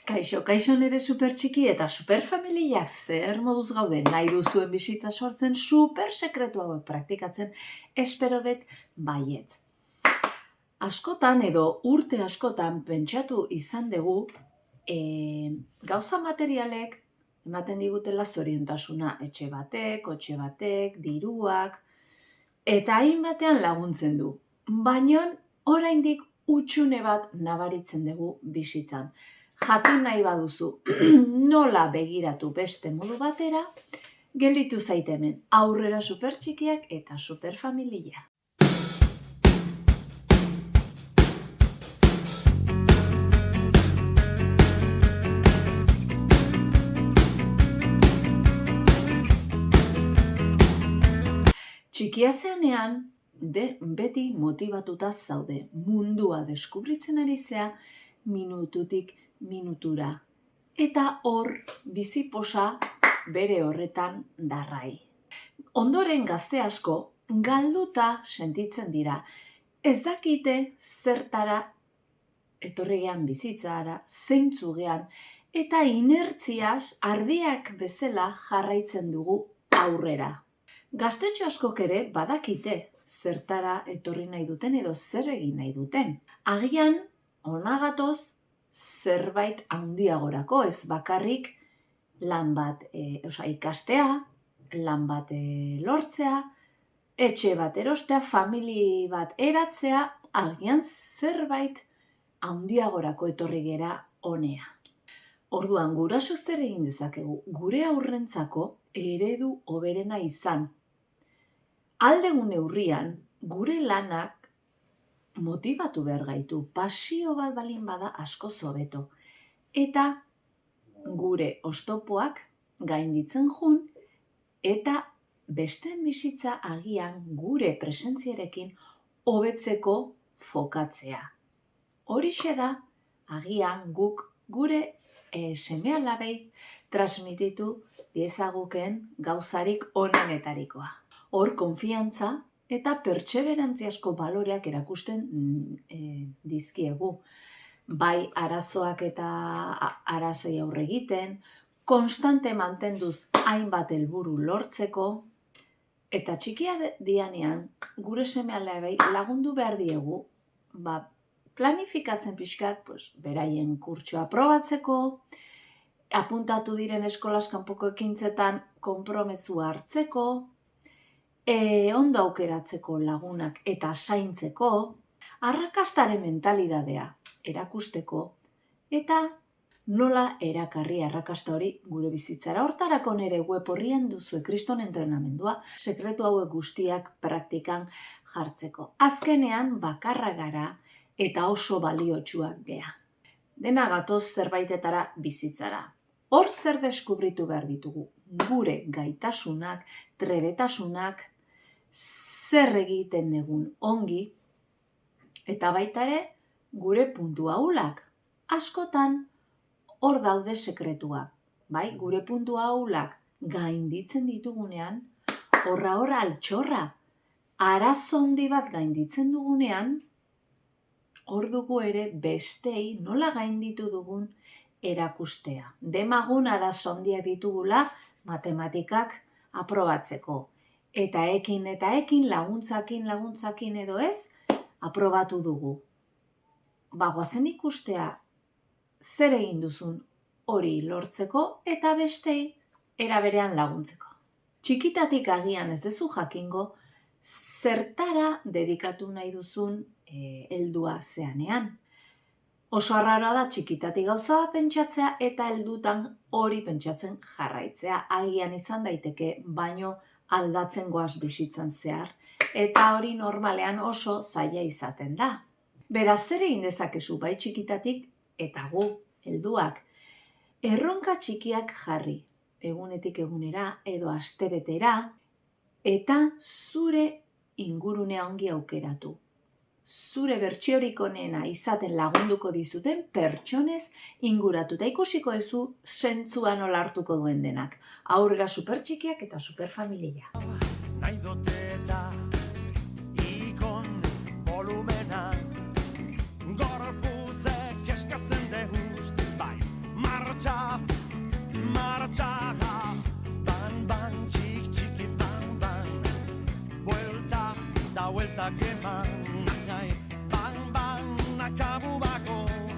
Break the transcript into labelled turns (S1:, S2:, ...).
S1: Kaixo nere supertxiki eta superfamiliak zer moduz gaude nahi duzuen bizitza sortzen super sekretu hauek praktikatzen, espero dut baietz. Askotan edo urte askotan pentsatu izan dugu gauza materialek ematen digutela zoriontasuna etxe batek, kotxe batek, diruak, eta hainbatean laguntzen du. Baina oraindik hutsune bat nabaritzen dugu bizitzan. Jakin nahi baduzu nola begiratu beste modu batera, gelditu zaite hemen aurrera supertxikiak eta superfamilia. Txikia zeanean, beti motibatuta zaude. Mundua deskubritzen ari zea minututik minutura. Eta hor biziposa bere horretan darrai. Ondoren gazte asko galduta sentitzen dira. Ez dakite zertara etorrigean bizitzara, zeintzugean, eta inertziaz ardiak bezala jarraitzen dugu aurrera. Gaztetxo askok ere badakite zertara etorri nahi duten edo zer egin nahi duten. Agian, hona gatoz, zerbait handiagorako, ez bakarrik lan bat ikastea, lan bat lortzea, etxe bat erostea, famili bat eratzea, agian zerbait handiagorako etorri gera honea. Orduan, guraso zer egin dezakegu, gure aurrentzako eredu hoberena izan. Aldegun neurrian, gure lanak motibatu behar gaitu, pasio bat balin bada asko hobeto. Eta gure oztopoak gainditzen jun, eta besteen bizitza agian gure presentziarekin hobetzeko fokatzea. Horixe da, agian guk gure seme-alabei transmititu diezaguken gauzarik onenetarikoa. Hor konfiantza eta pertseberantziazko baloreak erakusten dizkiegu. Bai arazoak eta arazoi aurre egiten, konstante mantenduz hainbat helburu lortzeko, eta txikia dianean gure seme-alabei lagundu behar diegu, planifikatzen pixkat, beraien kurtsoa probatzeko, apuntatu diren eskolas kanpoko ekintzetan konpromezua hartzeko, ondo aukeratzeko lagunak eta zaintzeko, arrakastaren mentalidadea erakusteko, eta nola erakarri arrakasta hori gure bizitzara. Hortarako nere web horrian duzue Kriston entrenamendua, sekretu hauek guztiak praktikan jartzeko. Azkenean bakarra gara eta oso baliotsuak gea. Dena gatoz zerbaitetara bizitzara. Hor zer deskubritu behar ditugu? Gure gaitasunak, trebetasunak, zer egiten dugun ongi, eta baita ere gure puntu ahulak. Askotan hor daude sekretuak. Bai, gure puntu ahulak gainditzen ditugunean, horra altxorra, arazo handi bat gainditzen dugunean, hor dugu ere bestei nola gainditu dugun erakustea. Demagun arazo handiak ditugula matematikak aprobatzeko. Eta ekin laguntzakin edo ez, aprobatu dugu. Goazen ikustea zer egin duzun hori lortzeko eta bestei eraberean laguntzeko. Txikitatik agian ez duzu jakingo, zertara dedikatu nahi duzun heldua zeanean. Oso arraroa da txikitatik gauza pentsatzea eta heldutan hori pentsatzen jarraitzea. Agian izan daiteke, baino aldatzen goaz bizitzan zehar, eta hori normalean oso zaila izaten da. Beraz, zer egin dezakezu bai txikitatik eta gu, helduak, erronka txikiak jarri, egunetik egunera edo astebetera, eta zure ingurunea ongi aukeratu. Zure bertsiorik onena izaten lagunduko dizuten pertsonez inguratuta ikusiko duzu zentzua nola hartuko duen denak. Aurrera supertxikiak eta superfamilia. Nahi dote eta ikon volumena gorputzek eskatzen degust, bai,
S2: queman, ay, bang, bang, nakabu bako.